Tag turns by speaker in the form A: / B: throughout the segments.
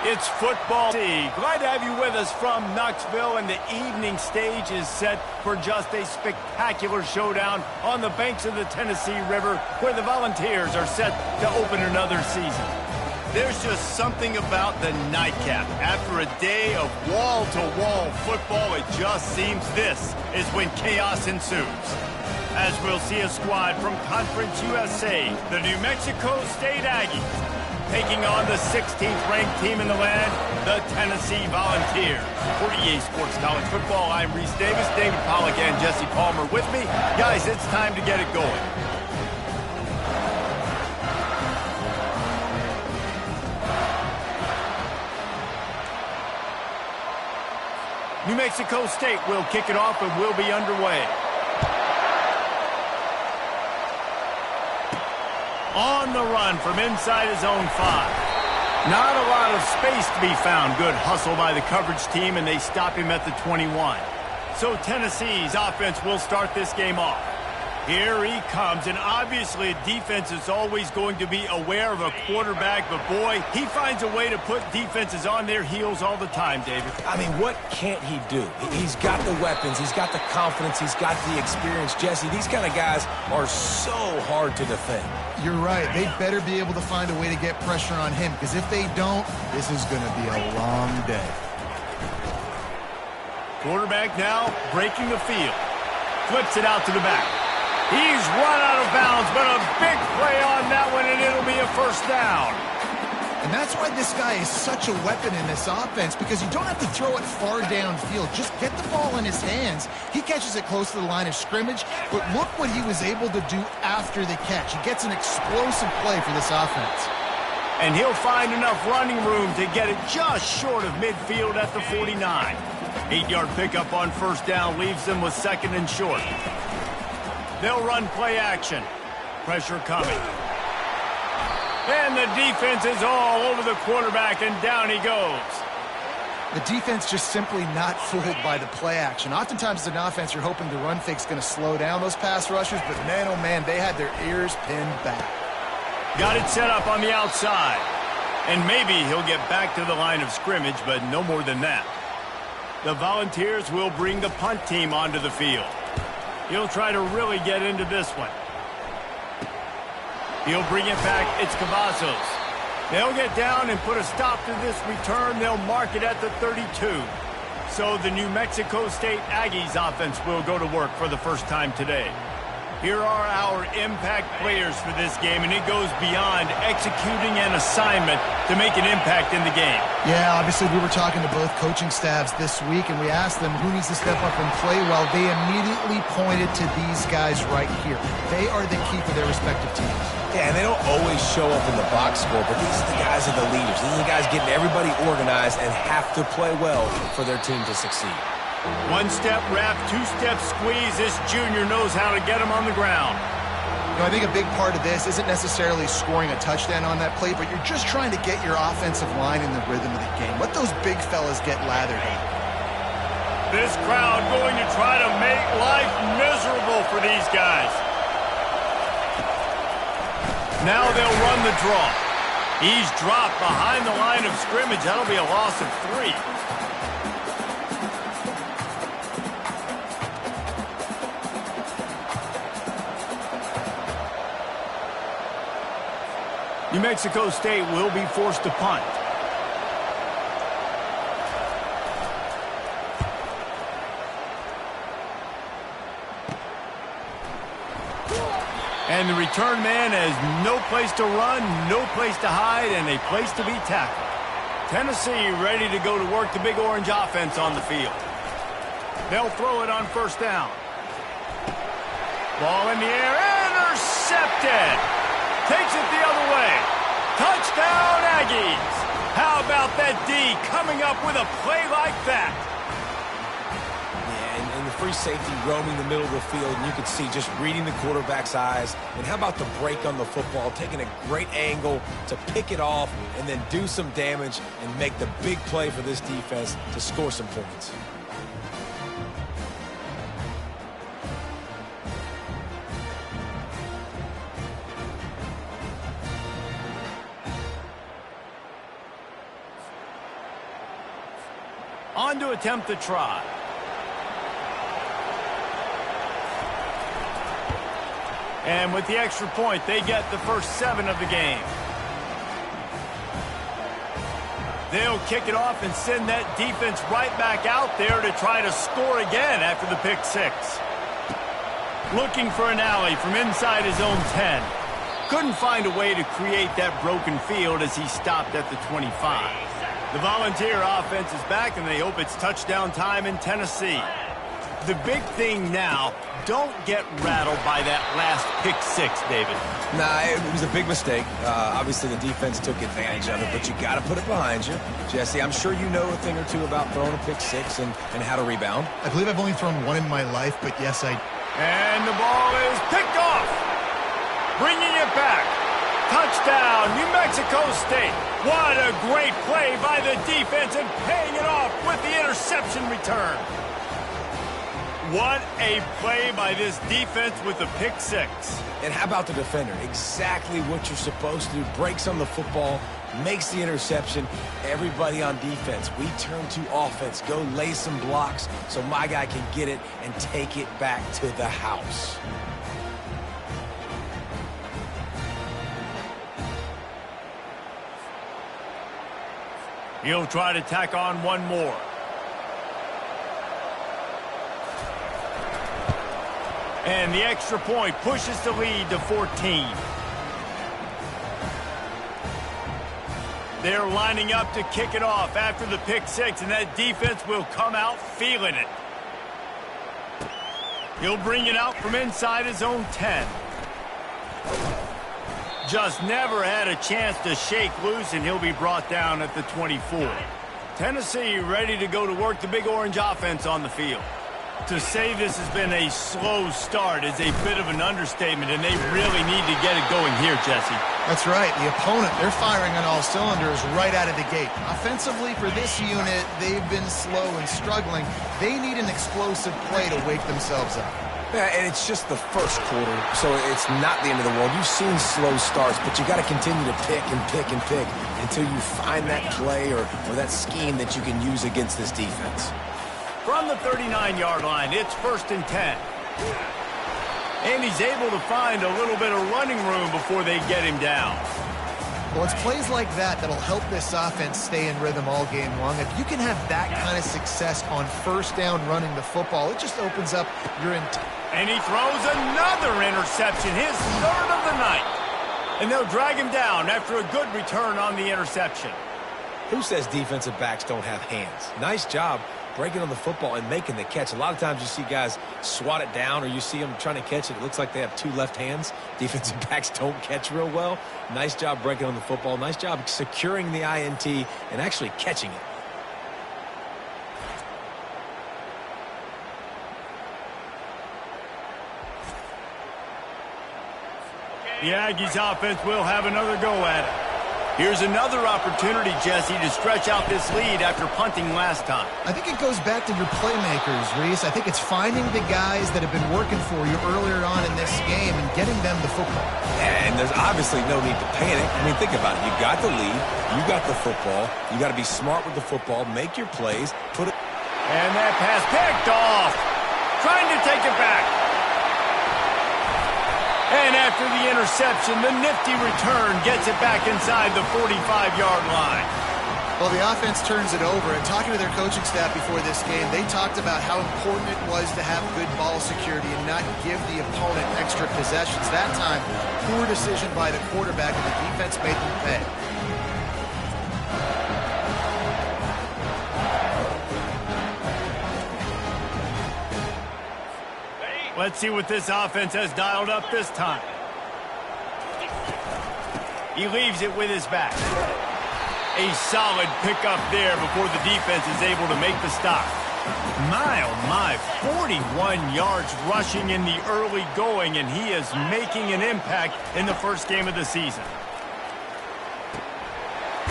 A: It's football. Glad to have you with us from Knoxville, and the evening stage is set for just a spectacular showdown on the banks of the Tennessee River, where the Volunteers are set to open another season. There's just something about the nightcap. After a day of wall-to-wall football, it just seems this is when chaos ensues. As we'll see a squad from Conference USA, the New Mexico State Aggies, taking on the 16th ranked team in the land, the Tennessee Volunteers. For EA Sports College Football, I'm Reese Davis, David Pollack, and Jesse Palmer with me. Guys, it's time to get it going. New Mexico State will kick it off and will be underway. On the run from inside his own 5. Not a lot of space to be found. Good hustle by the coverage team, and they stop him at the 21. So Tennessee's offense will start this game off. Here he comes, and obviously defense is always going to be aware of a quarterback, but boy, he finds a way to put defenses on their heels all the time, David.
B: I mean, what can't he do? He's got the weapons, he's got the confidence, he's got the experience. Jesse, these kind of guys are so hard to defend.
C: You're right. They better be able to find a way to get pressure on him, because if they don't, this is going to be a long day.
A: Quarterback now breaking the field. Flips it out to the back. He's run out of bounds, but a big play on that one, and it'll be a first down.
C: And that's why this guy is such a weapon in this offense, because you don't have to throw it far downfield. Just get the ball in his hands. He catches it close to the line of scrimmage, but look what he was able to do after the catch. He gets an explosive play for this offense.
A: And he'll find enough running room to get it just short of midfield at the 49. 8-yard pickup on first down leaves them with second and short. They'll run play action. Pressure coming. And the defense is all over the quarterback, and down he goes.
C: The defense just simply not fooled by the play action. Oftentimes as an offense, you're hoping the run fake's going to slow down those pass rushers, but man, oh man, they had their ears pinned back.
A: Got it set up on the outside. And maybe he'll get back to the line of scrimmage, but no more than that. The Volunteers will bring the punt team onto the field. He'll try to really get into this one. He'll bring it back. It's Cavazos. They'll get down and put a stop to this return. They'll mark it at the 32. So the New Mexico State Aggies offense will go to work for the first time today. Here are our impact players for this game, and it goes beyond executing an assignment to make an impact in the game.
C: Yeah, obviously we were talking to both coaching staffs this week, and we asked them who needs to step up and play well. They immediately pointed to these guys right here. They are the key for their respective teams.
B: Yeah, and they don't always show up in the box score, but these are the guys that are the leaders. These are the guys getting everybody organized and have to play well for their team to succeed.
A: One-step wrap, two-step squeeze. This junior knows how to get him on the ground.
C: You know, I think a big part of this isn't necessarily scoring a touchdown on that play, but you're just trying to get your offensive line in the rhythm of the game. Let those big fellas get lathered in.
A: This crowd going to try to make life miserable for these guys. Now they'll run the draw. He's dropped behind the line of scrimmage. That'll be a loss of 3. New Mexico State will be forced to punt. And the return man has no place to run, no place to hide, and a place to be tackled. Tennessee ready to go to work the Big Orange offense on the field. They'll throw it on first down. Ball in the air, intercepted. Takes it the other way. Touchdown, Aggies. How about that D coming up with a play like that?
B: Yeah, and the free safety roaming the middle of the field, and you can see just reading the quarterback's eyes. And how about the break on the football, taking a great angle to pick it off and then do some damage and make the big play for this defense to score some points.
A: on to attempt the try. And with the extra point, they get the first 7 of the game. They'll kick it off and send that defense right back out there to try to score again after the pick 6. Looking for an alley from inside his own 10. Couldn't find a way to create that broken field as he stopped at the 25. The Volunteer offense is back, and they hope it's touchdown time in Tennessee. The big thing now, don't get rattled by that last pick 6, David.
B: Nah, it was a big mistake. Obviously, the defense took advantage of it, but you got to put it behind you. Jesse, I'm sure you know a thing or two about throwing a pick 6 and how to rebound.
C: I believe I've only thrown one in my life, but yes, I...
A: And the ball is picked off. Bringing it back. Touchdown, New Mexico State. What a great play by the defense and paying it off with the interception return. What a play by this defense with the pick 6.
B: And how about the defender? Exactly what you're supposed to do. Breaks on the football, makes the interception. Everybody on defense, we turn to offense. Go lay some blocks so my guy can get it and take it back to the house.
A: He'll try to tack on one more. And the extra point pushes the lead to 14. They're lining up to kick it off after the pick 6, and that defense will come out feeling it. He'll bring it out from inside his own 10. Just never had a chance to shake loose, and he'll be brought down at the 24. Tennessee ready to go to work the Big Orange offense on the field. To say this has been a slow start is a bit of an understatement, and they really need to get it going here, Jesse.
C: That's right. The opponent, they're firing on all cylinders right out of the gate. Offensively, for this unit, they've been slow and struggling. They need an explosive play to wake themselves up.
B: Yeah, and it's just the first quarter, so it's not the end of the world. You've seen slow starts, but you got to continue to pick and pick and pick until you find that play or that scheme that you can use against this defense.
A: From the 39-yard line, it's 1st and 10. And he's able to find a little bit of running room before they get him down.
C: Well, it's plays like that that'll help this offense stay in rhythm all game long. If you can have that kind of success on 1st down running the football, it just opens up your
A: And he throws another interception, his 3rd of the night. And they'll drag him down after a good return on the interception.
B: Who says defensive backs don't have hands? Nice job breaking on the football and making the catch. A lot of times you see guys swat it down or you see them trying to catch it. It looks like they have 2 left hands. Defensive backs don't catch real well. Nice job breaking on the football. Nice job securing the INT and actually catching it.
A: The Aggies offense will have another go at it. Here's another opportunity, Jesse, to stretch out this lead after punting last time.
C: I think it goes back to your playmakers, Reese. I think it's finding the guys that have been working for you earlier on in this game and getting them the football.
B: And there's obviously no need to panic. I mean, think about it. You got the lead. You got the football. You got to be smart with the football. Make your plays. Put it.
A: And that pass picked off. Trying to take it back. And after the interception, the nifty return gets it back inside the 45-yard line.
C: Well, the offense turns it over, and talking to their coaching staff before this game, they talked about how important it was to have good ball security and not give the opponent extra possessions. That time, poor decision by the quarterback, and the defense made them pay.
A: Let's see what this offense has dialed up this time. He leaves it with his back. A solid pickup there before the defense is able to make the stop. My, oh my, 41 yards rushing in the early going, and he is making an impact in the first game of the season.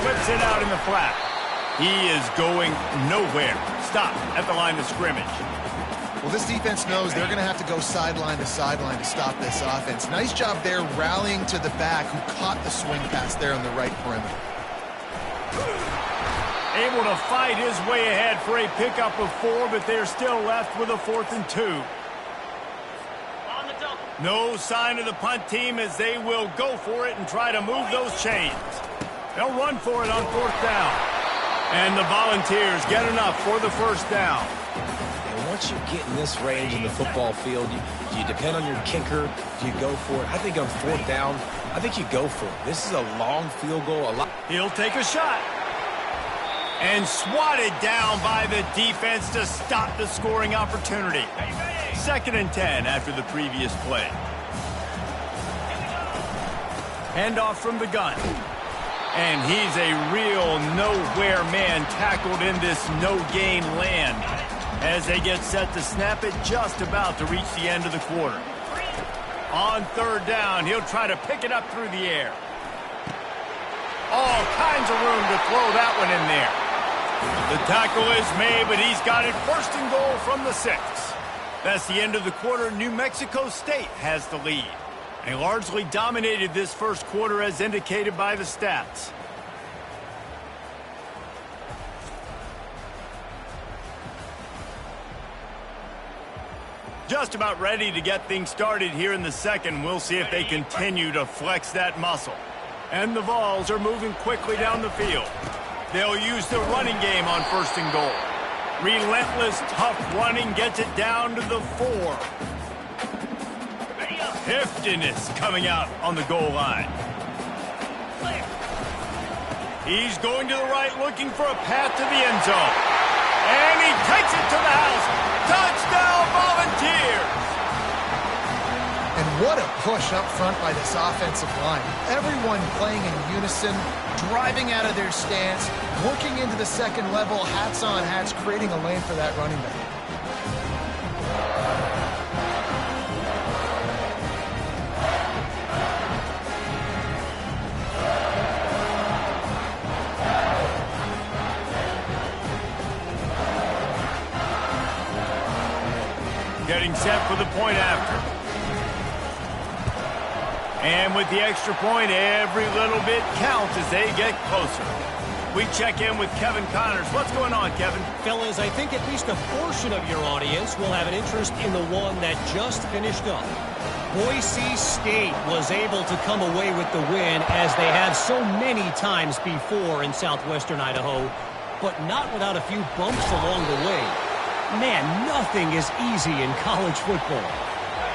A: Flips it out in the flat. He is going nowhere. Stop at the line of scrimmage.
C: Well, this defense knows they're going to have to go sideline to stop this offense. Nice job there rallying to the back who caught the swing pass there on the right perimeter.
A: Able to fight his way ahead for a pickup of 4, but they're still left with a 4th and 2. No sign of the punt team as they will go for it and try to move those chains. They'll run for it on 4th down. And the Volunteers get enough for the 1st down.
B: And once you get in this range in the football field, you depend on your kicker. Do you go for it? I think on 4th down, I think you go for it. This is a long field goal.
A: He'll take a shot. And swatted down by the defense to stop the scoring opportunity. 2nd and 10 after the previous play. Handoff from the gun. And he's a real nowhere man tackled in this no-gain land as they get set to snap it just about to reach the end of the quarter. On 3rd down, he'll try to pick it up through the air. All kinds of room to throw that one in there. The tackle is made, but he's got it 1st and goal from the 6. That's the end of the quarter. New Mexico State has the lead. They largely dominated this 1st quarter as indicated by the stats. Just about ready to get things started here in the 2nd. We'll see if they continue to flex that muscle. And the Vols are moving quickly down the field. They'll use the running game on 1st and goal. Relentless, tough running gets it down to the 4. Heftiness coming out on the goal line. He's going to the right, looking for a path to the end zone. And he takes it to the house. Touchdown, Volunteers!
C: And what a push up front by this offensive line. Everyone playing in unison, driving out of their stance, working into the 2nd level, hats on hats, creating a lane for that running back.
A: Getting set for the point after. And with the extra point, every little bit counts as they get closer. We check in with Kevin Connors. What's going on, Kevin?
D: Fellas, I think at least a portion of your audience will have an interest in the one that just finished up. Boise State was able to come away with the win as they have so many times before in southwestern Idaho, but not without a few bumps along the way. Man, nothing is easy in college football.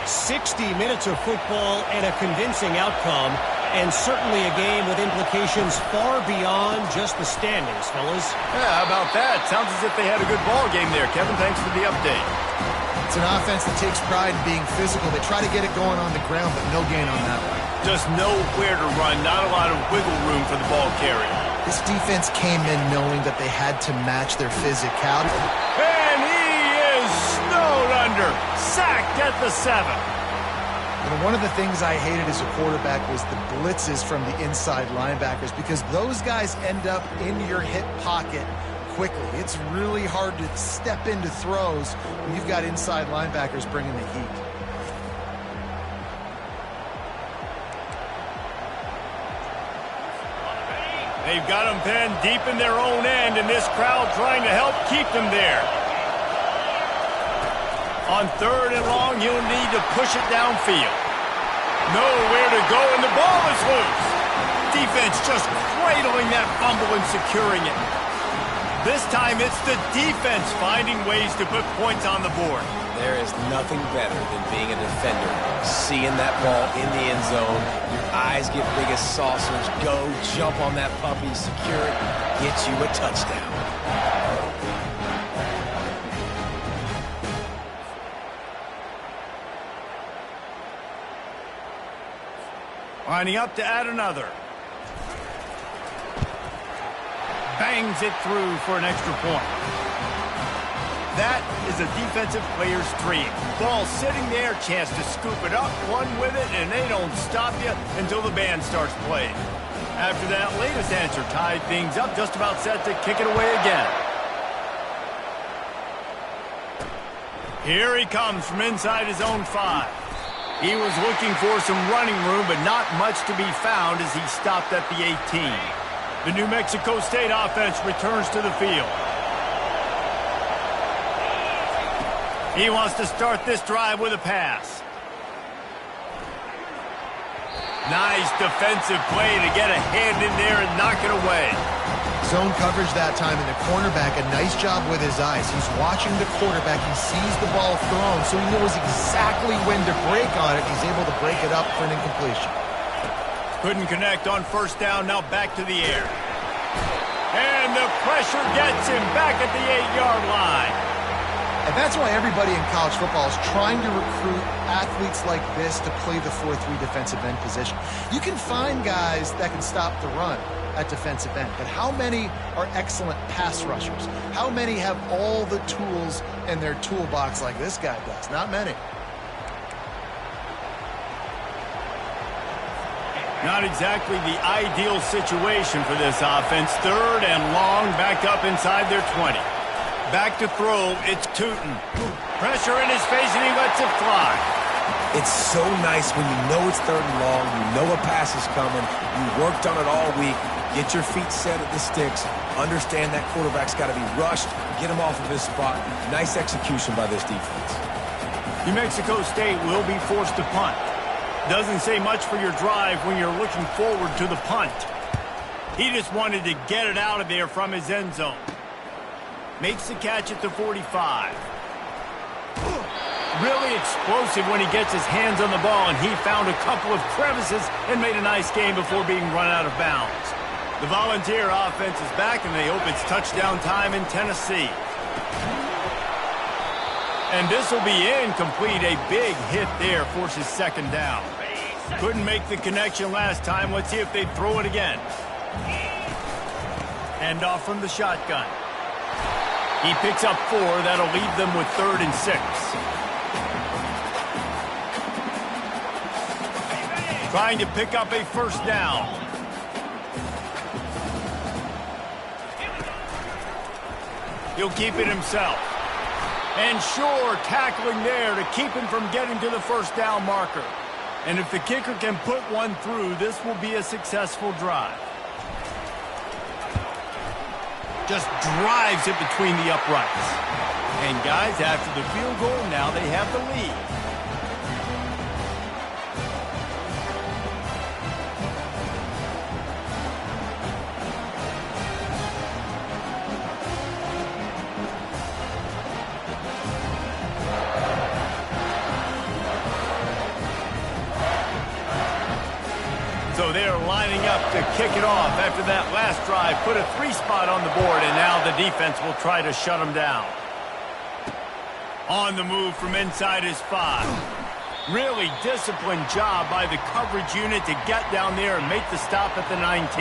D: 60 minutes of football and a convincing outcome, and certainly a game with implications far beyond just the standings, fellas.
A: Yeah, how about that? Sounds as if they had a good ball game there, Kevin. Thanks for the update.
C: It's an offense that takes pride in being physical. They try to get it going on the ground, but no gain on that one.
A: Just nowhere to run, not a lot of wiggle room for the ball carrier.
C: This defense came in knowing that they had to match their physicality.
A: And he is snowed under, sacked at the 7.
C: You know, one of the things I hated as a quarterback was the blitzes from the inside linebackers, because those guys end up in your hip pocket quickly. It's really hard to step into throws when you've got inside linebackers bringing the heat.
A: They've got them pinned deep in their own end, and this crowd trying to help keep them there. On 3rd and long, he'll need to push it downfield. Nowhere to go, and the ball is loose. Defense just cradling that fumble and securing it. This time, it's the defense finding ways to put points on the board.
B: There is nothing better than being a defender. Seeing that ball in the end zone, your eyes get big as saucers. Go, jump on that puppy, secure it, get you a touchdown.
A: Lining up to add another. Bangs it through for an extra point. That is a defensive player's dream. Ball sitting there, chance to scoop it up, run with it, and they don't stop you until the band starts playing. After that latest answer tied things up, just about set to kick it away again. Here he comes from inside his own 5. He was looking for some running room, but not much to be found as he stopped at the 18. The New Mexico State offense returns to the field. He wants to start this drive with a pass. Nice defensive play to get a hand in there and knock it away.
C: Zone coverage that time, and the cornerback, a nice job with his eyes. He's watching the quarterback. He sees the ball thrown, so he knows exactly when to break on it. He's able to break it up for an incompletion.
A: Couldn't connect on first down, now back to the air. And the pressure gets him back at the 8-yard line.
C: And that's why everybody in college football is trying to recruit athletes like this to play the 4-3 defensive end position. You can find guys that can stop the run at defensive end, but how many are excellent pass rushers? How many have all the tools in their toolbox like this guy does? Not many.
A: Not exactly the ideal situation for this offense. Third and long, backed up inside their 20. Back to throw, it's Tootin. Pressure in his face, and he lets it fly.
B: It's so nice when you know it's third and long, you know a pass is coming, you worked on it all week, get your feet set at the sticks, understand that quarterback's got to be rushed, get him off of his spot. Nice execution by this defense.
A: New Mexico State will be forced to punt. Doesn't say much for your drive when you're looking forward to the punt. He just wanted to get it out of there from his end zone. Makes the catch at the 45. Really explosive when he gets his hands on the ball, and he found a couple of crevices and made a nice game before being run out of bounds. The Volunteer offense is back, and they hope it's touchdown time in Tennessee. And this will be incomplete. A big hit there forces second down. Couldn't make the connection last time. Let's see if they throw it again. Hand off from the shotgun. He picks up 4. That'll leave them with 3rd and 6. Trying to pick up a first down. He'll keep it himself. And sure, tackling there to keep him from getting to the first down marker. And if the kicker can put one through, this will be a successful drive. Just drives it between the uprights. And guys, after the field goal, now they have the lead. So they're lining up to kick it off after that last drive. Put a 3 spot on the board, and now the defense will try to shut them down. On the move from inside his 5. Really disciplined job by the coverage unit to get down there and make the stop at the 19.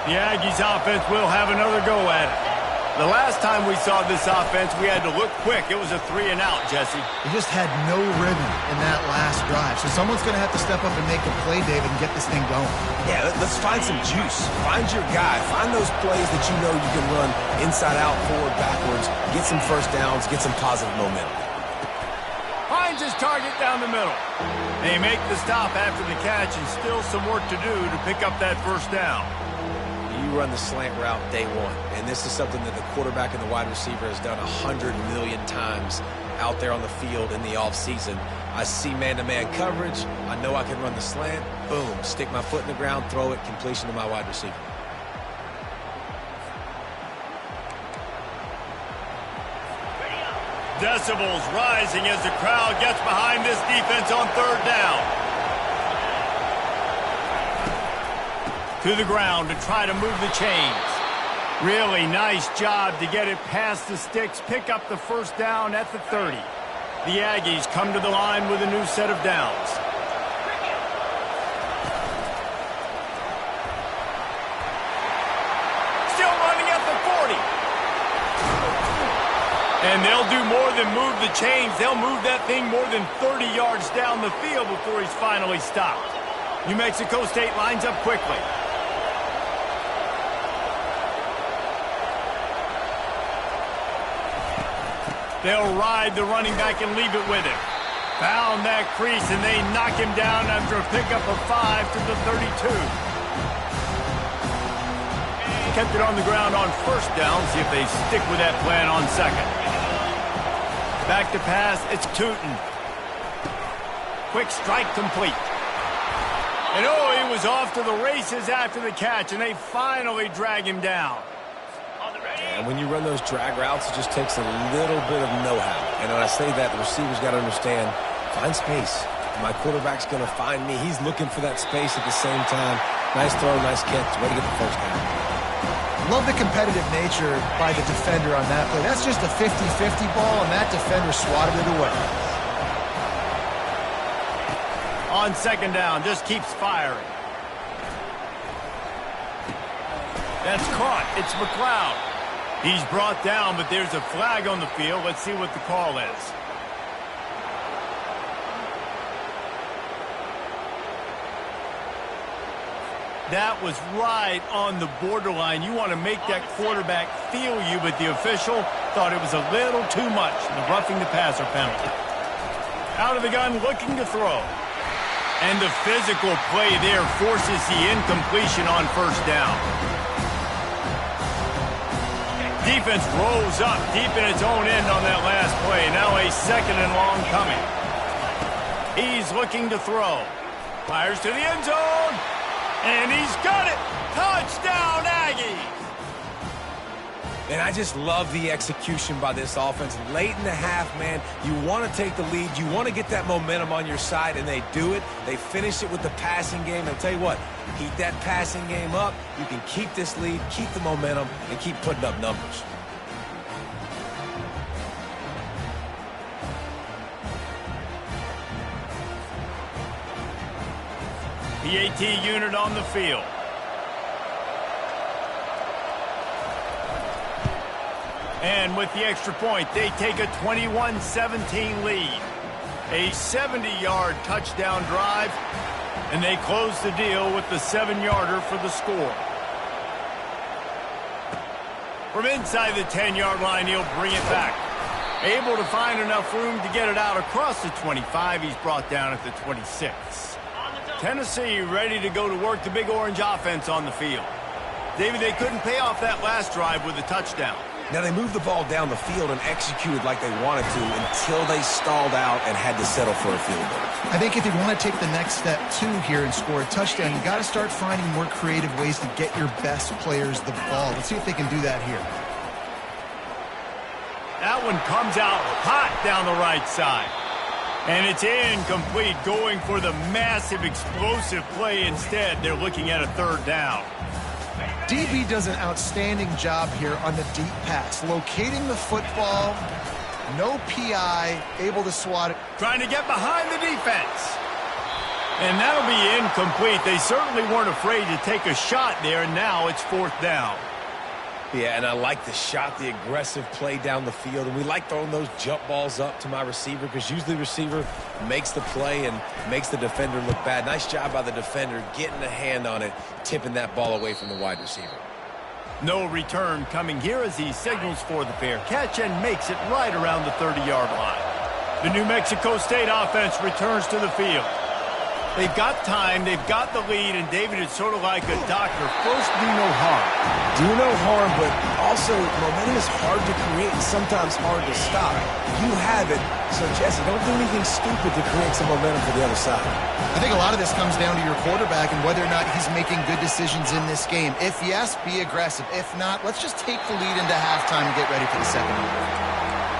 A: The Aggies offense will have another go at it. The last time we saw this offense, we had to look quick. It was a 3 and out, Jesse.
C: He just had no rhythm in that last drive. So someone's going to have to step up and make a play, David, and get this thing going.
B: Yeah, let's find some juice. Find your guy. Find those plays that you know you can run inside out, forward, backwards. Get some first downs. Get some positive momentum.
A: Finds his target down the middle. They make the stop after the catch, and still some work to do to pick up that first down.
B: You run the slant route day one, and this is something that the quarterback and the wide receiver has done 100 million times out there on the field in the offseason. I see man-to-man coverage. I know I can run the slant. Boom, stick my foot in the ground, throw it, completion to my wide receiver.
A: Decibels rising as the crowd gets behind this defense on third down. To the ground to try to move the chains. Really nice job to get it past the sticks, pick up the first down at the 30. The Aggies come to the line with a new set of downs. Still running at the 40. And they'll do more than move the chains. They'll move that thing more than 30 yards down the field before he's finally stopped. New Mexico State lines up quickly. They'll ride the running back and leave it with him. Found that crease, and they knock him down after a pickup of 5 to the 32. kept it on the ground on first down. See if they stick with that plan on second. Back to pass, it's Tootin. Quick strike complete. And oh, he was off to the races after the catch, and they finally drag him down.
B: And when you run those drag routes, it just takes a little bit of know-how. And when I say that, the receiver's got to understand, find space. My quarterback's going to find me. He's looking for that space at the same time. Nice throw, nice catch. Way to get the first down.
C: Love the competitive nature by the defender on that play. That's just a 50-50 ball, and that defender swatted it away.
A: On second down, just keeps firing. That's caught. It's McLeod. He's brought down, but there's a flag on the field. Let's see what the call is. That was right on the borderline. You want to make that quarterback feel you, but the official thought it was a little too much. The roughing the passer penalty. Out of the gun, looking to throw. And the physical play there forces the incompletion on first down. Defense rolls up deep in its own end on that last play. Now a second and long coming. He's looking to throw. Fires to the end zone. And he's got it. Touchdown, Aggies.
B: And I just love the execution by this offense. Late in the half, man, you want to take the lead. You want to get that momentum on your side, and they do it. They finish it with the passing game. I'll tell you what, keep that passing game up. You can keep this lead, keep the momentum, and keep putting up numbers.
A: PAT unit on the field. And with the extra point, they take a 21-17 lead. A 70-yard touchdown drive, and they close the deal with the 7-yarder for the score. From inside the 10-yard line, he'll bring it back. Able to find enough room to get it out across the 25. He's brought down at the 26. Tennessee ready to go to work the Big Orange offense on the field. David, they couldn't pay off that last drive with a touchdown.
B: Now, they moved the ball down the field and executed like they wanted to until they stalled out and had to settle for a field goal.
C: I think if they want to take the next step, too, here and score a touchdown, you got to start finding more creative ways to get your best players the ball. Let's see if they can do that here.
A: That one comes out hot down the right side. And it's incomplete, going for the massive explosive play instead. They're looking at a third down.
C: DB does an outstanding job here on the deep pass. Locating the football, no PI, able to swat it.
A: Trying to get behind the defense. And that'll be incomplete. They certainly weren't afraid to take a shot there, and now it's fourth down.
B: Yeah, and I like the shot, the aggressive play down the field. And we like throwing those jump balls up to my receiver because usually the receiver makes the play and makes the defender look bad. Nice job by the defender getting a hand on it, tipping that ball away from the wide receiver.
A: No return coming here as he signals for the fair catch and makes it right around the 30-yard line. The New Mexico State offense returns to the field. They've got time, they've got the lead, and David, it's sort of like a doctor. First, do no harm.
B: Do no harm, but also momentum is hard to create and sometimes hard to stop. You have it, so Jesse, don't do anything stupid to create some momentum for the other side.
C: I think a lot of this comes down to your quarterback and whether or not he's making good decisions in this game. If yes, be aggressive. If not, let's just take the lead into halftime and get ready for the second half.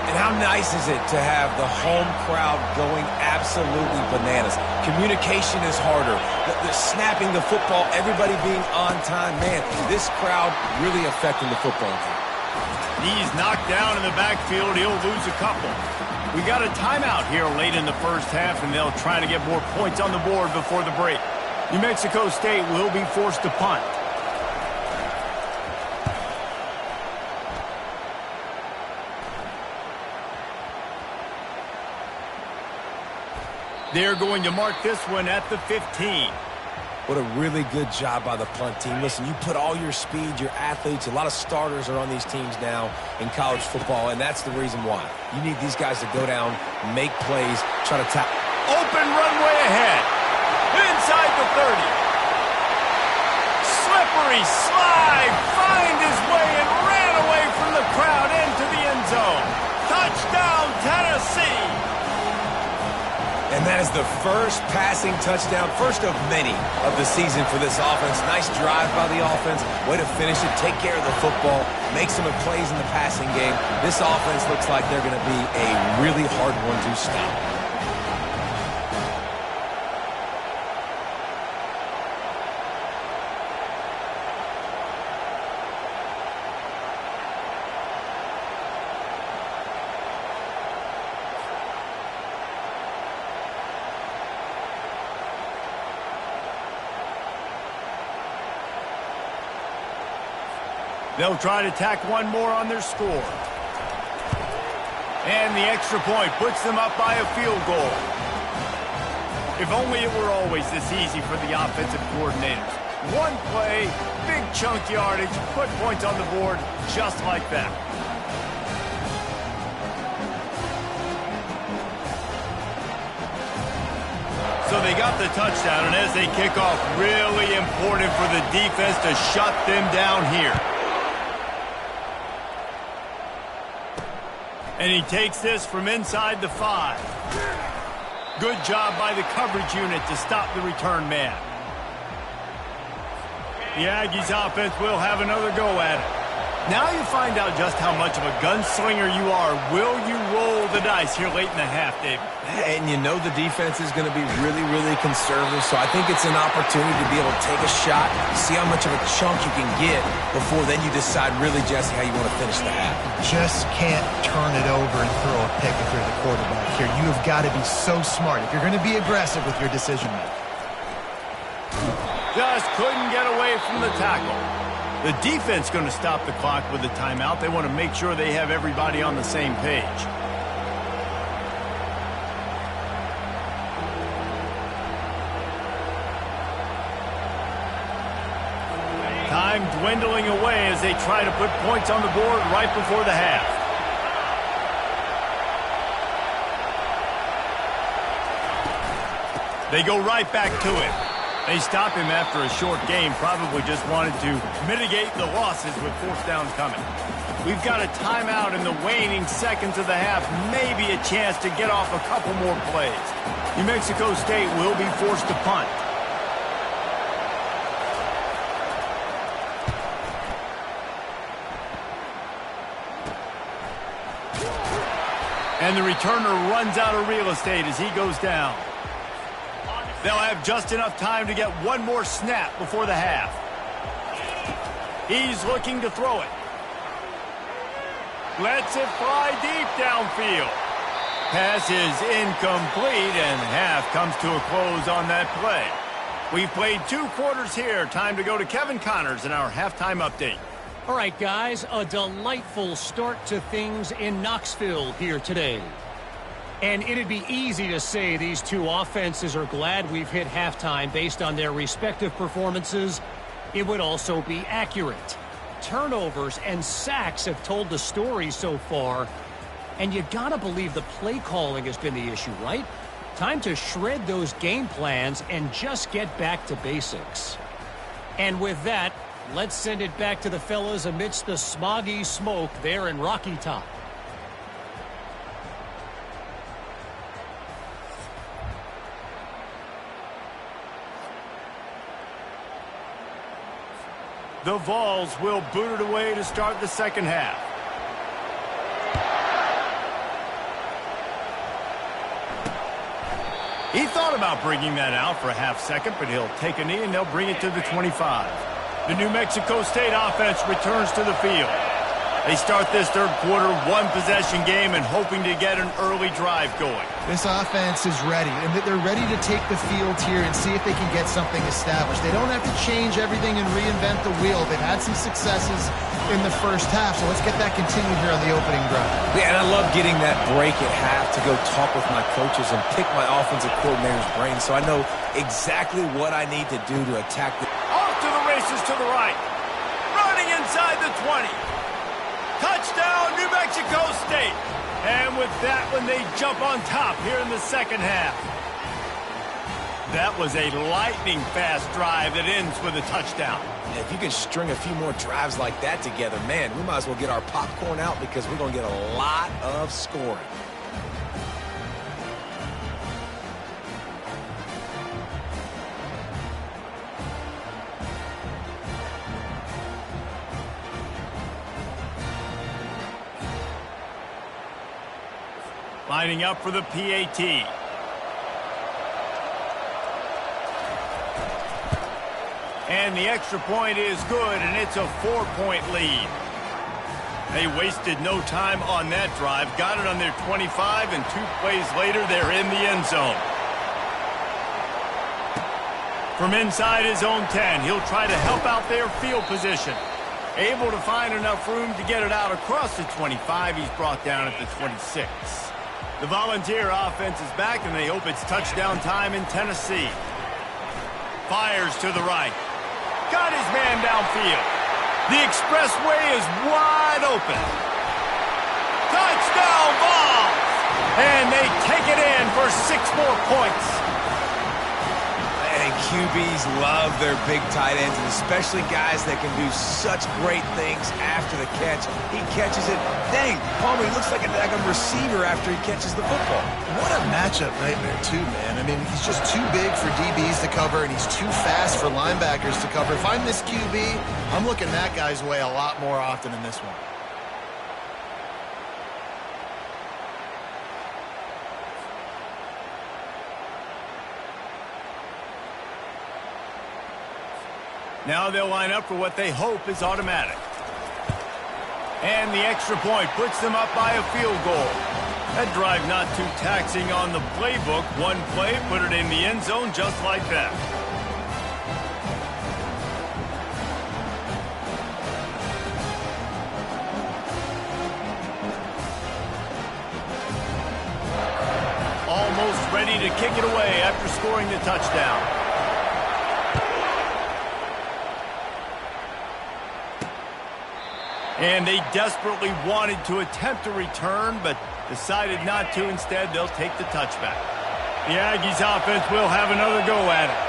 B: And how nice is it to have the home crowd going absolutely bananas? Communication is harder. The snapping the football, everybody being on time. Man, this crowd really affecting the football game.
A: He's knocked down in the backfield. He'll lose a couple. We got a timeout here late in the first half, and they'll try to get more points on the board before the break. New Mexico State will be forced to punt. They're going to mark this one at the 15.
B: What a really good job by the punt team. Listen, you put all your speed, your athletes, a lot of starters are on these teams now in college football, and that's the reason why. You need these guys to go down, make plays, try to tap.
A: Open runway ahead. Inside the 30. Slippery slide. find his way and ran away from the crowd into the end zone. Touchdown, Tennessee!
B: And that is the first passing touchdown, first of many of the season for this offense. Nice drive by the offense. Way to finish it, take care of the football, make some plays in the passing game. This offense looks like they're going to be a really hard one to stop.
A: They'll try to tack one more on their score. And the extra point puts them up by a field goal. If only it were always this easy for the offensive coordinators. One play, big chunk yardage, put points on the board just like that. So they got the touchdown, and as they kick off, really important for the defense to shut them down here. And he takes this from inside the 5. Good job by the coverage unit to stop the return man. The Aggies offense will have another go at it. Now you find out just how much of a gunslinger you are. Will you roll the dice here late in the half, David?
B: And you know the defense is going to be really, really conservative, so I think it's an opportunity to be able to take a shot, see how much of a chunk you can get before then you decide really, Jesse, how you want to finish the half.
C: Just can't turn it over and throw a pick if you're the quarterback here. You have got to be so smart if you're going to be aggressive with your decision-making.
A: Just couldn't get away from the tackle. The defense going to stop the clock with a timeout. They want to make sure they have everybody on the same page. Time dwindling away as they try to put points on the board right before the half. They go right back to it. They stop him after a short game, probably just wanted to mitigate the losses with fourth down coming. We've got a timeout in the waning seconds of the half, maybe a chance to get off a couple more plays. New Mexico State will be forced to punt. And the returner runs out of real estate as he goes down. They'll have just enough time to get one more snap before the half. He's looking to throw it. Lets it fly deep downfield. Pass is incomplete, and half comes to a close on that play. We've played 2 quarters here. Time to go to Kevin Connors in our halftime update.
D: All right, guys, a delightful start to things in Knoxville here today. And it'd be easy to say these two offenses are glad we've hit halftime based on their respective performances. It would also be accurate. Turnovers and sacks have told the story so far. And you gotta believe the play calling has been the issue, right? Time to shred those game plans and just get back to basics. And with that, let's send it back to the fellas amidst the smoggy smoke there in Rocky Top.
A: The Vols will boot it away to start the second half. He thought about bringing that out for a half second, but he'll take a knee and they'll bring it to the 25. The New Mexico State offense returns to the field. They start this third quarter one-possession game and hoping to get an early drive going.
C: This offense is ready, and they're ready to take the field here and see if they can get something established. They don't have to change everything and reinvent the wheel. They've had some successes in the first half, so let's get that continued here on the opening drive.
B: Yeah, and I love getting that break at half to go talk with my coaches and pick my offensive coordinator's brain so I know exactly what I need to do to attack the...
A: Off to the races to the right. Running inside the 20. Touchdown, New Mexico State. And with that one, they jump on top here in the second half. That was a lightning-fast drive that ends with a touchdown.
B: And if you can string a few more drives like that together, man, we might as well get our popcorn out because we're going to get a lot of scoring.
A: Lining up for the PAT. And the extra point is good, and it's a 4-point lead. They wasted no time on that drive. Got it on their 25, and 2 plays later, they're in the end zone. From inside his own 10, he'll try to help out their field position. Able to find enough room to get it out across the 25. He's brought down at the 26. The Volunteer offense is back, and they hope it's touchdown time in Tennessee. Fires to the right. Got his man downfield. The expressway is wide open. Touchdown ball! And they take it in for 6 more points.
B: And QBs love their big tight ends, and especially guys that can do such great things after the catch. He catches it. Dang, Palmer, he looks like a receiver after he catches the football.
C: What a matchup nightmare, too, man. I mean, he's just too big for DBs to cover, and he's too fast for linebackers to cover. If I'm this QB, I'm looking that guy's way a lot more often than this one.
A: Now they'll line up for what they hope is automatic. And the extra point puts them up by a field goal. That drive not too taxing on the playbook. One play, put it in the end zone just like that. Almost ready to kick it away after scoring the touchdown. And they desperately wanted to attempt a return, but decided not to. Instead, they'll take the touchback. The Aggies offense will have another go at it.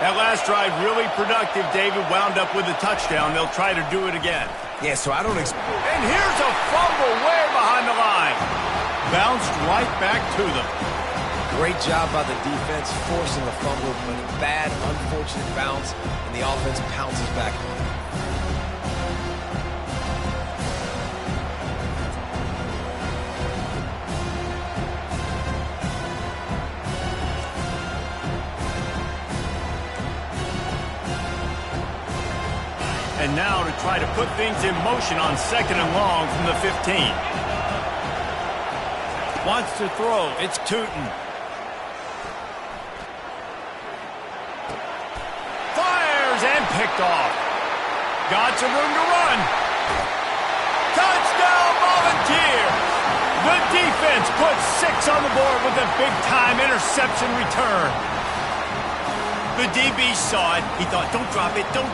A: That last drive really productive. David wound up with a touchdown. They'll try to do it again.
B: Yeah, so I don't expect...
A: And here's a fumble way behind the line. Bounced right back to them.
B: Great job by the defense forcing the fumble, but a bad, unfortunate bounce, and the offense pounces back on it.
A: And now to try to put things in motion on 2nd and long from the 15. Wants to throw. It's Tootin. Fires and picked off. Got some room to run. Touchdown Volunteers. The defense puts 6 on the board with a big-time interception return. The DB saw it. He thought, don't drop it, then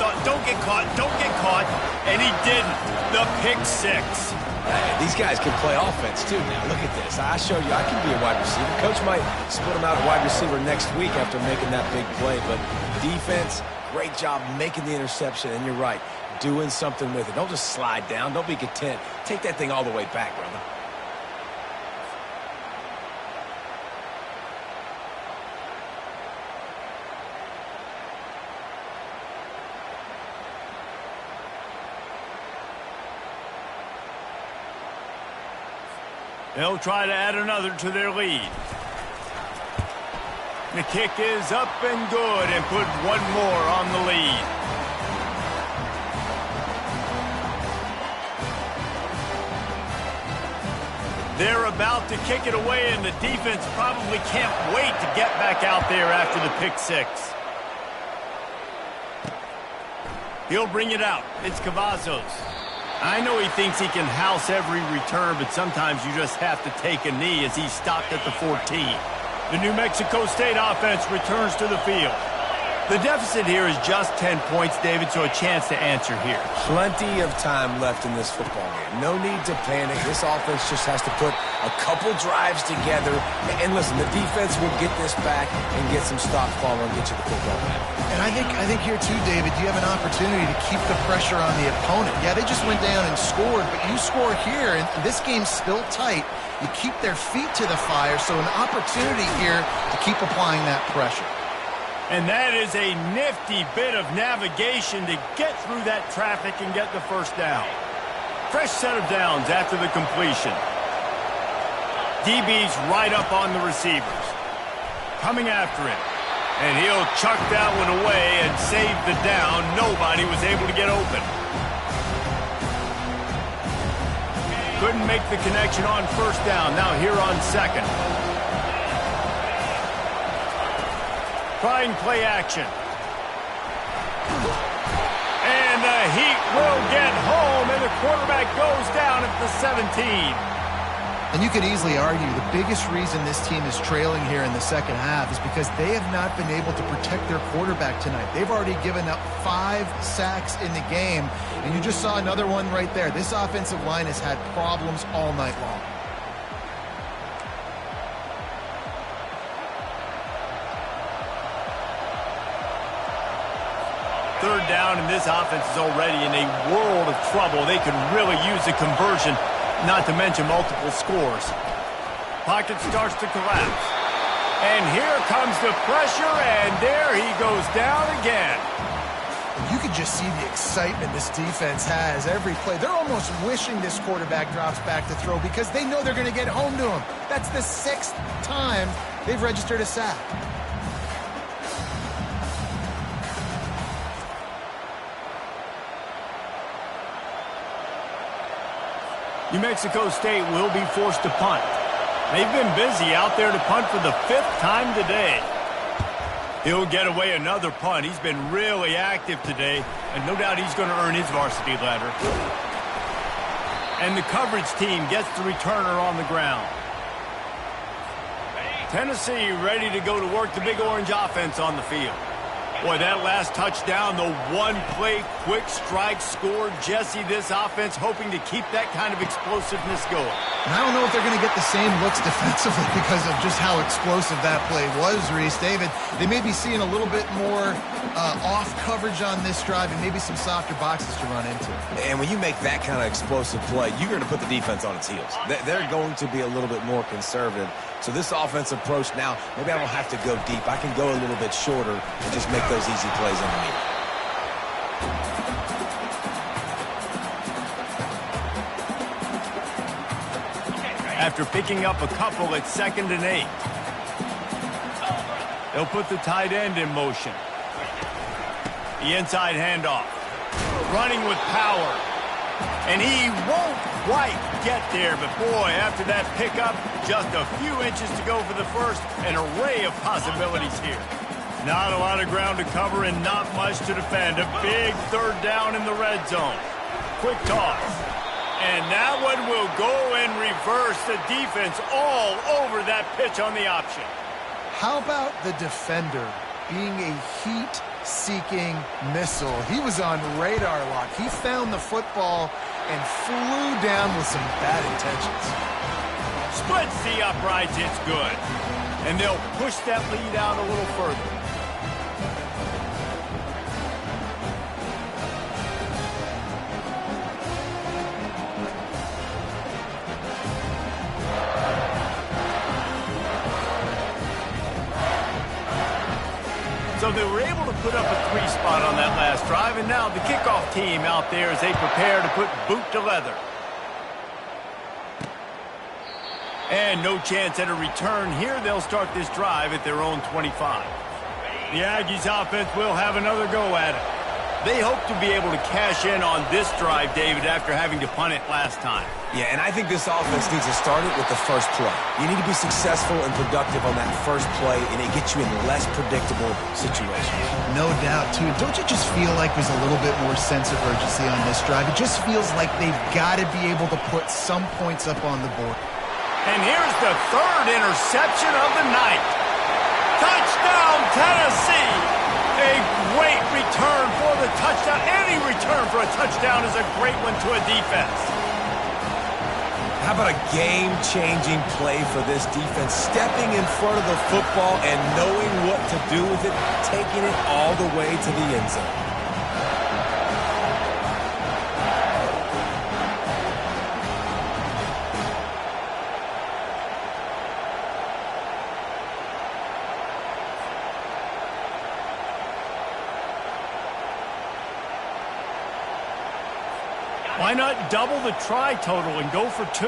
A: thought, don't get caught, and he didn't. The pick 6.
B: These guys can play offense, too. Now, look at this. I showed you I can be a wide receiver. Coach might split him out at wide receiver next week after making that big play, but defense, great job making the interception, and you're right, doing something with it. Don't just slide down. Don't be content. Take that thing all the way back, brother.
A: They'll try to add another to their lead. The kick is up and good and put 1 more on the lead. They're about to kick it away, and the defense probably can't wait to get back out there after the pick 6. He'll bring it out. It's Cavazos. I know he thinks he can house every return, but sometimes you just have to take a knee as he stopped at the 14. The New Mexico State offense returns to the field. The deficit here is just 10 points, David, so a chance to answer here.
B: Plenty of time left in this football game. No need to panic. This offense just has to put a couple drives together. And listen, the defense will get this back and get some stops following and get you the football back.
C: And I think here too, David, you have an opportunity to keep the pressure on the opponent. Yeah, they just went down and scored, but you score here, and this game's still tight. You keep their feet to the fire, so an opportunity here to keep applying that pressure.
A: And that is a nifty bit of navigation to get through that traffic and get the first down. Fresh set of downs after the completion. DB's right up on the receivers. Coming after him. And he'll chuck that one away and save the down. Nobody was able to get open. Couldn't make the connection on first down. Now here on second. Trying play action. And the Heat will get home, and the quarterback goes down at the 17.
C: And you could easily argue the biggest reason this team is trailing here in the second half is because they have not been able to protect their quarterback tonight. They've already given up 5 sacks in the game, and you just saw another one right there. This offensive line has had problems all night long.
A: Third down, and this offense is already in a world of trouble. They could really use a conversion, not to mention multiple scores. Pocket starts to collapse. And here comes the pressure, and there he goes down again.
C: You can just see the excitement this defense has every play. They're almost wishing this quarterback drops back to throw because they know they're going to get home to him. That's the 6th time they've registered a sack.
A: New Mexico State will be forced to punt. They've been busy out there to punt for the 5th time today. He'll get away another punt. He's been really active today, and no doubt he's going to earn his varsity ladder. And the coverage team gets the returner on the ground. Tennessee ready to go to work the Big Orange offense on the field. Boy, that last touchdown, the one-play quick strike score. Jesse, this offense hoping to keep that kind of explosiveness going.
C: And I don't know if they're going to get the same looks defensively because of just how explosive that play was, Reese. David, they may be seeing a little bit more off coverage on this drive and maybe some softer boxes to run into.
B: And when you make that kind of explosive play, you're going to put the defense on its heels. They're going to be a little bit more conservative. So this offensive approach now, maybe I don't have to go deep. I can go a little bit shorter and just make those easy plays underneath.
A: After picking up a couple at 2nd and 8. They'll put the tight end in motion. The inside handoff. Running with power. And he won't quite get there, but boy, after that pickup, just a few inches to go for the first. An array of possibilities here. Not a lot of ground to cover and not much to defend. A big 3rd down in the red zone. Quick toss. And that one will go in reverse. The defense all over that pitch on the option.
C: How about the defender being a heat-seeking missile? He was on radar lock. He found the football and flew down with some bad intentions.
A: Splits the uprights, it's good. And they'll push that lead out a little further. So they were able to put up a 3 spot on that last drive, and now the kickoff team out there as they prepare to put boot to leather. And no chance at a return here. They'll start this drive at their own 25. The Aggies offense will have another go at it. They hope to be able to cash in on this drive, David, after having to punt it last time.
B: Yeah, and I think this offense needs to start it with the first play. You need to be successful and productive on that first play, and it gets you in less predictable situations.
C: No doubt, too. Don't you just feel like there's a little bit more sense of urgency on this drive? It just feels like they've got to be able to put some points up on the board.
A: And here's the 3rd interception of the night. Touchdown, Tennessee! A return for the touchdown. Any return for a touchdown is a great one to a defense.
B: How about a game-changing play for this defense? Stepping in front of the football and knowing what to do with it, taking it all the way to the end zone.
A: Why not double the try total and go for 2?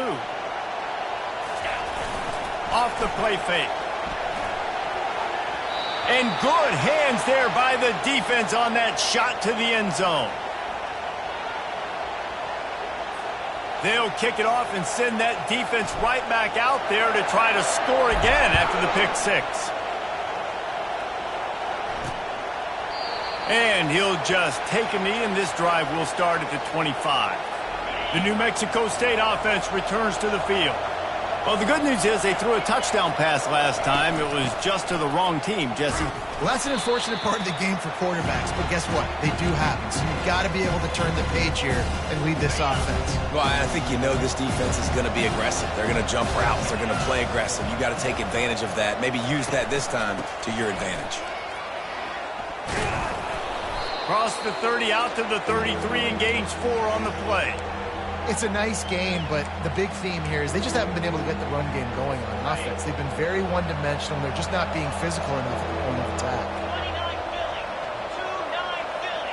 A: Off the play fake. And good hands there by the defense on that shot to the end zone. They'll kick it off and send that defense right back out there to try to score again after the pick 6. And he'll just take a knee, and this drive will start at the 25. The New Mexico State offense returns to the field. Well, the good news is they threw a touchdown pass last time. It was just to the wrong team, Jesse.
C: Well, that's an unfortunate part of the game for quarterbacks, but guess what? They do happen, so you've got to be able to turn the page here and lead this offense.
B: Well, I think you know this defense is going to be aggressive. They're going to jump routes. They're going to play aggressive. You've got to take advantage of that. Maybe use that this time to your advantage.
A: Cross the 30 out to the 33 and gains 4 on the play.
C: It's a nice game, but the big theme here is they just haven't been able to get the run game going on offense. They've been very one-dimensional. They're just not being physical enough at the point of attack.
A: 29 Philly.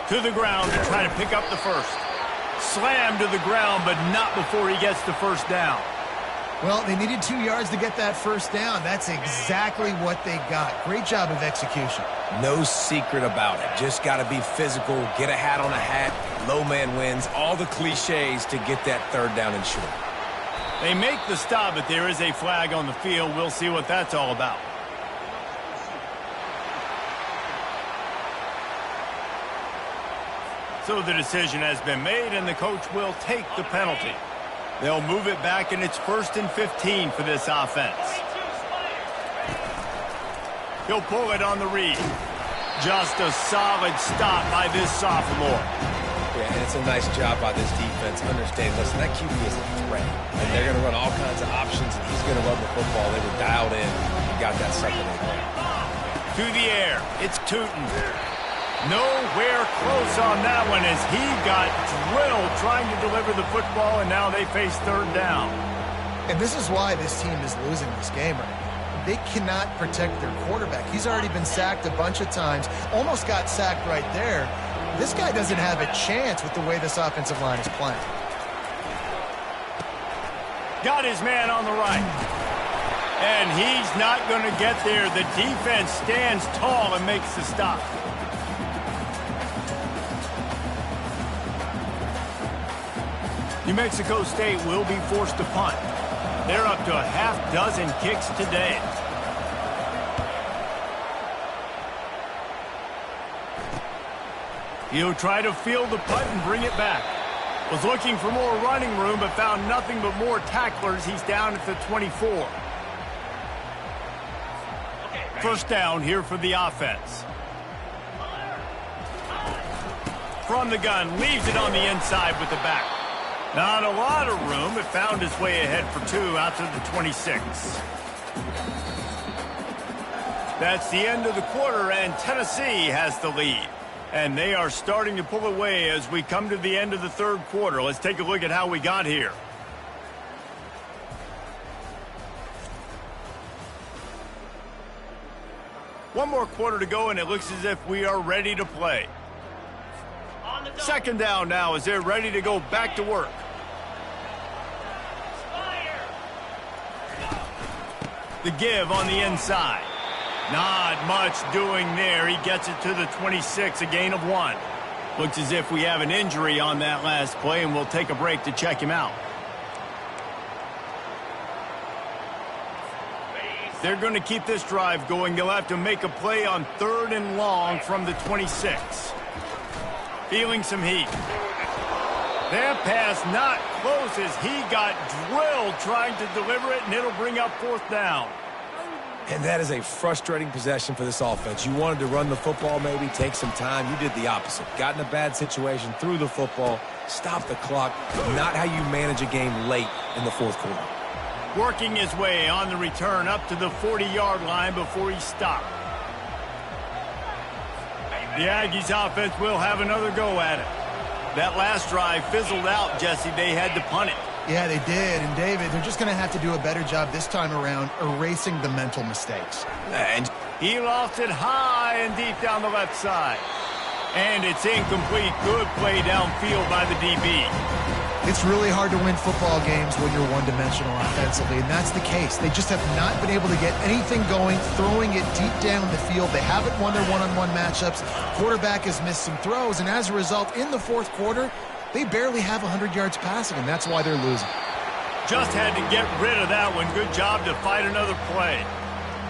A: 2-9 Philly. To the ground to try to pick up the first. Slam to the ground, but not before he gets the first down.
C: Well, they needed 2 yards to get that first down. That's exactly what they got. Great job of execution.
B: No secret about it. Just got to be physical, get a hat on a hat, low man wins, all the cliches to get that third down and short.
A: They make the stop, but there is a flag on the field. We'll see what that's all about. So the decision has been made, and the coach will take the penalty. They'll move it back, and it's 1st and 15 for this offense. He'll pull it on the read. Just a solid stop by this sophomore.
B: Yeah, and it's a nice job by this defense. Understand, listen, that QB is a threat. And they're going to run all kinds of options, and he's going to run the football. They were dialed in and got that second and goal.
A: To the air. It's Tootin. Nowhere close on that one as he got drilled trying to deliver the football, and now they face third down.
C: And this is why this team is losing this game right now. They cannot protect their quarterback. He's already been sacked a bunch of times, almost got sacked right there. This guy doesn't have a chance with the way this offensive line is playing.
A: Got his man on the right. And he's not going to get there. The defense stands tall and makes the stop. New Mexico State will be forced to punt. They're up to a half-dozen kicks today. He'll try to field the punt and bring it back. Was looking for more running room, but found nothing but more tacklers. He's down at the 24. First down here for the offense. From the gun, leaves it on the inside with the back. Not a lot of room. It found its way ahead for 2 out to the 26. That's the end of the quarter, and Tennessee has the lead. And they are starting to pull away as we come to the end of the third quarter. Let's take a look at how we got here. One more quarter to go, and it looks as if we are ready to play. Second down now as they're ready to go back to work. The give on the inside. Not much doing there. He gets it to the 26, a gain of 1. Looks as if we have an injury on that last play, and we'll take a break to check him out. They're going to keep this drive going. They'll have to make a play on 3rd and long from the 26. Feeling some heat. That pass not close as he got drilled trying to deliver it, and it'll bring up 4th down.
B: And that is a frustrating possession for this offense. You wanted to run the football, maybe take some time. You did the opposite. Got in a bad situation, threw the football, stopped the clock. Not how you manage a game late in the fourth quarter.
A: Working his way on the return up to the 40-yard line before he stopped. The Aggies offense will have another go at it. That last drive fizzled out, Jesse. They had to punt it.
C: Yeah, they did. And, David, they're just going to have to do a better job this time around erasing the mental mistakes.
B: And
A: he lost it high and deep down the left side. And it's incomplete. Good play downfield by the DB.
C: It's really hard to win football games when you're one-dimensional offensively, and that's the case. They just have not been able to get anything going, throwing it deep down the field. They haven't won their one-on-one matchups. Quarterback has missed some throws, and as a result, in the fourth quarter, they barely have 100 yards passing, and that's why they're losing.
A: Just had to get rid of that one. Good job to fight another play.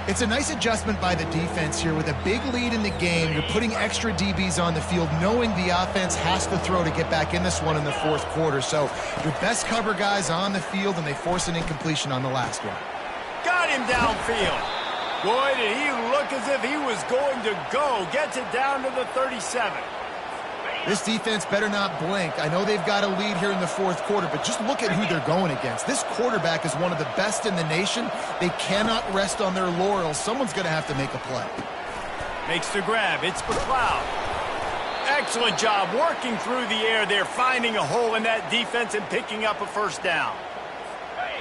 C: It's a nice adjustment by the defense here. With a big lead in the game, you're putting extra DBs on the field, knowing the offense has to throw to get back in this one in the fourth quarter. So your best cover guys on the field, and they force an incompletion on the last one.
A: Got him downfield. Boy, did he look as if he was going to go. Gets it down to the 37.
C: This defense better not blink. I know they've got a lead here in the fourth quarter, but just look at who they're going against. This quarterback is one of the best in the nation. They cannot rest on their laurels. Someone's going to have to make a play.
A: Makes the grab. It's McLeod. Excellent job working through the air there, finding a hole in that defense and picking up a first down.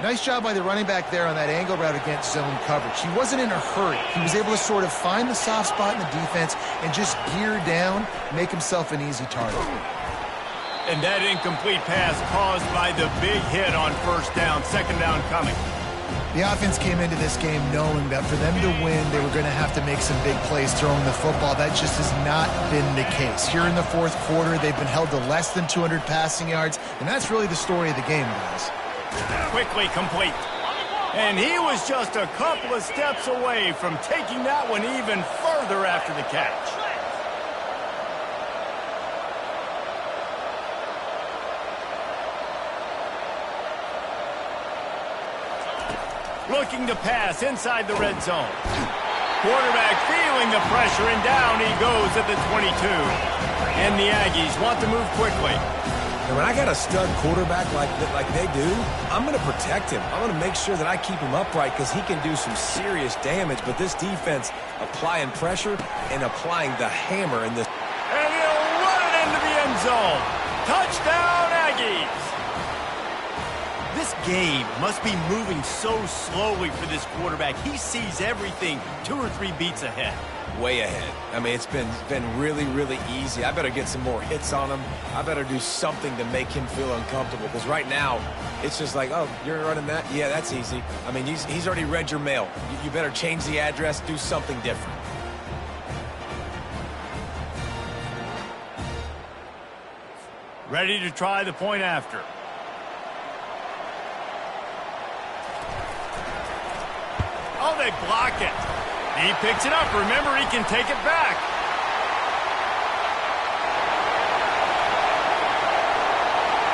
C: Nice job by the running back there on that angle route against zone coverage. He wasn't in a hurry. He was able to sort of find the soft spot in the defense and just gear down, make himself an easy target.
A: And that incomplete pass caused by the big hit on first down. Second down coming.
C: The offense came into this game knowing that for them to win, they were going to have to make some big plays throwing the football. That just has not been the case. Here in the fourth quarter, they've been held to less than 200 passing yards, and that's really the story of the game, guys.
A: Quickly complete. And he was just a couple of steps away from taking that one even further after the catch. Looking to pass inside the red zone. Quarterback feeling the pressure, and down he goes at the 22. And the Aggies want to move quickly.
B: And when I got a stud quarterback like they do, I'm going to protect him. I'm going to make sure that I keep him upright because he can do some serious damage. But this defense applying pressure and applying the hammer in this.
A: And he'll run it into the end zone. Touchdown, Aggies. This game must be moving so slowly for this quarterback. He sees everything 2 or 3 beats ahead.
B: Way ahead. I mean, it's been really, really easy. I better get some more hits on him. I better do something to make him feel uncomfortable because right now it's just like, oh, you're running that? Yeah, that's easy. I mean, he's already read your mail. You better change the address, do something different.
A: Ready to try the point after. Oh, they block it. He picks it up. Remember, he can take it back.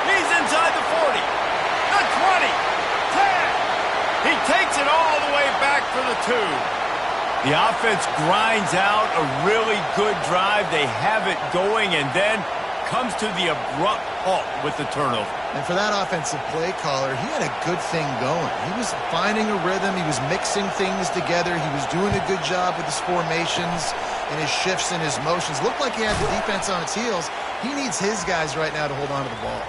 A: He's inside the 40, the 20, 10. He takes it all the way back for the 2. The offense grinds out a really good drive. They have it going and then comes to the abrupt halt with the turnover.
C: And for that offensive play caller, he had a good thing going. He was finding a rhythm. He was mixing things together. He was doing a good job with his formations and his shifts and his motions. Looked like he had the defense on its heels. He needs his guys right now to hold on to the ball.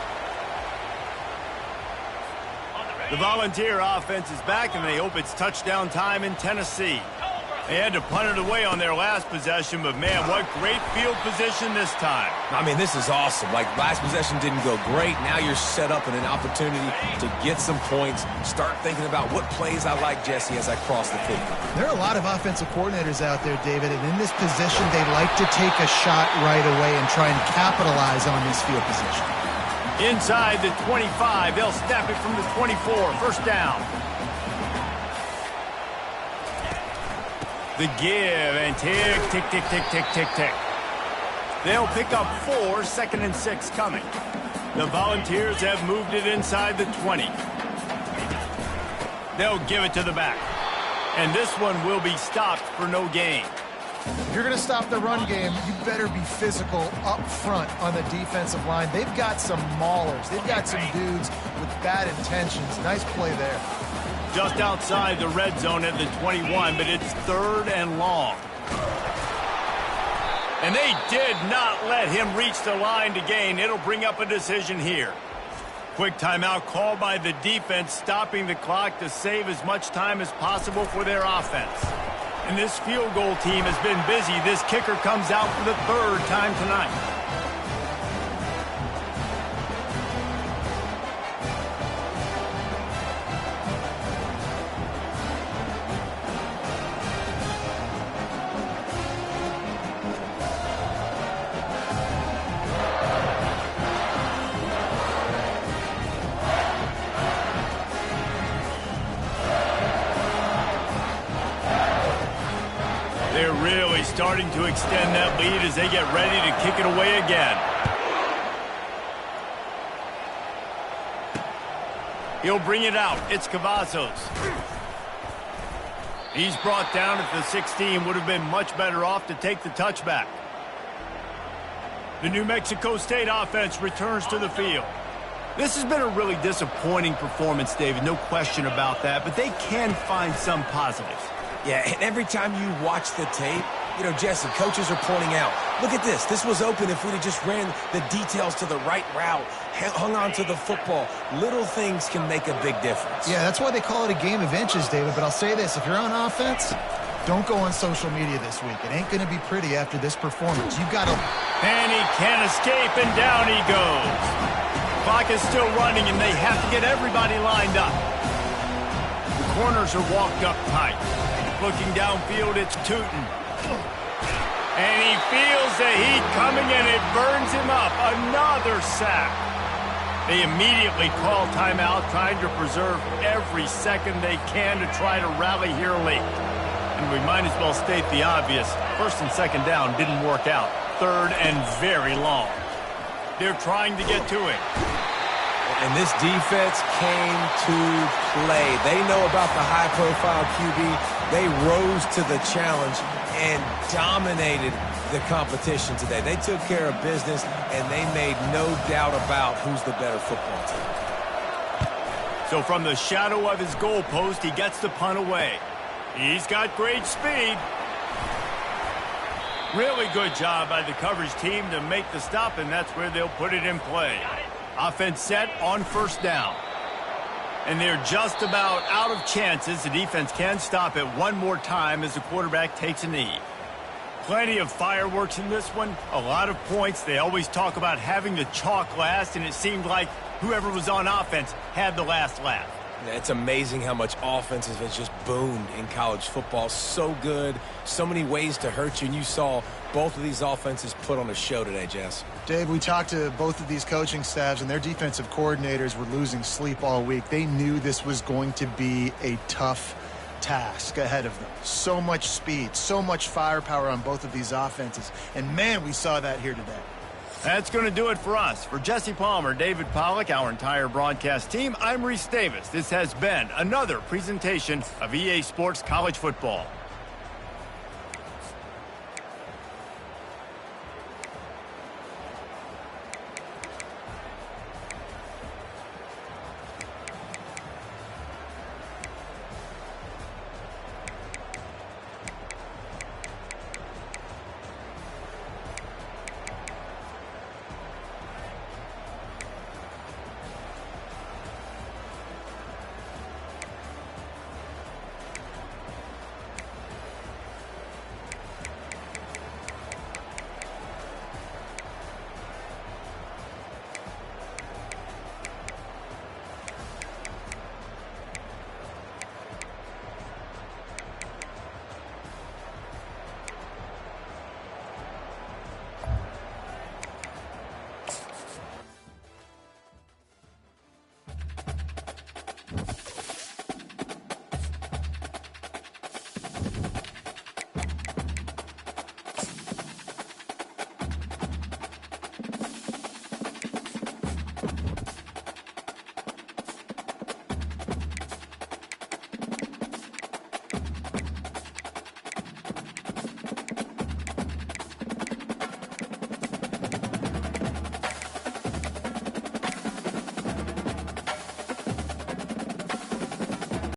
A: The Volunteer offense is back, and they hope it's touchdown time in Tennessee. They had to punt it away on their last possession, but, man, what great field position this time.
B: I mean, this is awesome. Like, last possession didn't go great. Now you're set up in an opportunity to get some points. Start thinking about what plays I like, Jesse, as I cross the field.
C: There are a lot of offensive coordinators out there, David, and in this position, they like to take a shot right away and try and capitalize on this field position.
A: Inside the 25, they'll snap it from the 24. First down. The give, and tick, tick, tick, tick, tick, tick, tick. They'll pick up 4, 2nd and 6 coming. The Volunteers have moved it inside the 20. They'll give it to the back. And this one will be stopped for no gain.
C: If you're going to stop the run game, you better be physical up front on the defensive line. They've got some maulers. They've got some dudes with bad intentions. Nice play there.
A: Just outside the red zone at the 21, but it's 3rd and long. And they did not let him reach the line to gain. It'll bring up a decision here. Quick timeout called by the defense, stopping the clock to save as much time as possible for their offense. And this field goal team has been busy. This kicker comes out for the 3rd time tonight. They're really starting to extend that lead as they get ready to kick it away again. He'll bring it out. It's Cavazos. He's brought down at the 16. Would have been much better off to take the touchback. The New Mexico State offense returns to the field. This has been a really disappointing performance, David. No question about that. But they can find some positives.
B: Yeah, and every time you watch the tape, you know, Jesse, coaches are pointing out, look at this. This was open if we'd have just ran the details to the right route, hung on to the football. Little things can make a big difference.
C: Yeah, that's why they call it a game of inches, David. But I'll say this, if you're on offense, don't go on social media this week. It ain't going to be pretty after this performance. You've got to...
A: And he can't escape, and down he goes. Clock is still running, and they have to get everybody lined up. The corners are walked up tight. Looking downfield, it's Tootin. And he feels the heat coming, and it burns him up. Another sack. They immediately call timeout, trying to preserve every second they can to try to rally here late. And we might as well state the obvious. 1st and 2nd down didn't work out. 3rd and very long. They're trying to get to it.
B: And this defense came to play. They know about the high-profile QB. They rose to the challenge and dominated the competition today. They took care of business, and they made no doubt about who's the better football team.
A: So from the shadow of his goalpost, he gets the punt away. He's got great speed. Really good job by the coverage team to make the stop, and that's where they'll put it in play. Offense set on 1st down. And they're just about out of chances. The defense can stop it one more time as the quarterback takes a knee. Plenty of fireworks in this one. A lot of points. They always talk about having the chalk last, and it seemed like whoever was on offense had the last laugh.
B: It's amazing how much offense has just boomed in college football. So good, so many ways to hurt you, and you saw both of these offenses put on a show today, Jess.
C: Dave, we talked to both of these coaching staffs, and their defensive coordinators were losing sleep all week. They knew this was going to be a tough task ahead of them. So much speed, so much firepower on both of these offenses. And, man, we saw that here today.
A: That's going to do it for us. For Jesse Palmer, David Pollack, our entire broadcast team, I'm Reese Davis. This has been another presentation of EA Sports College Football.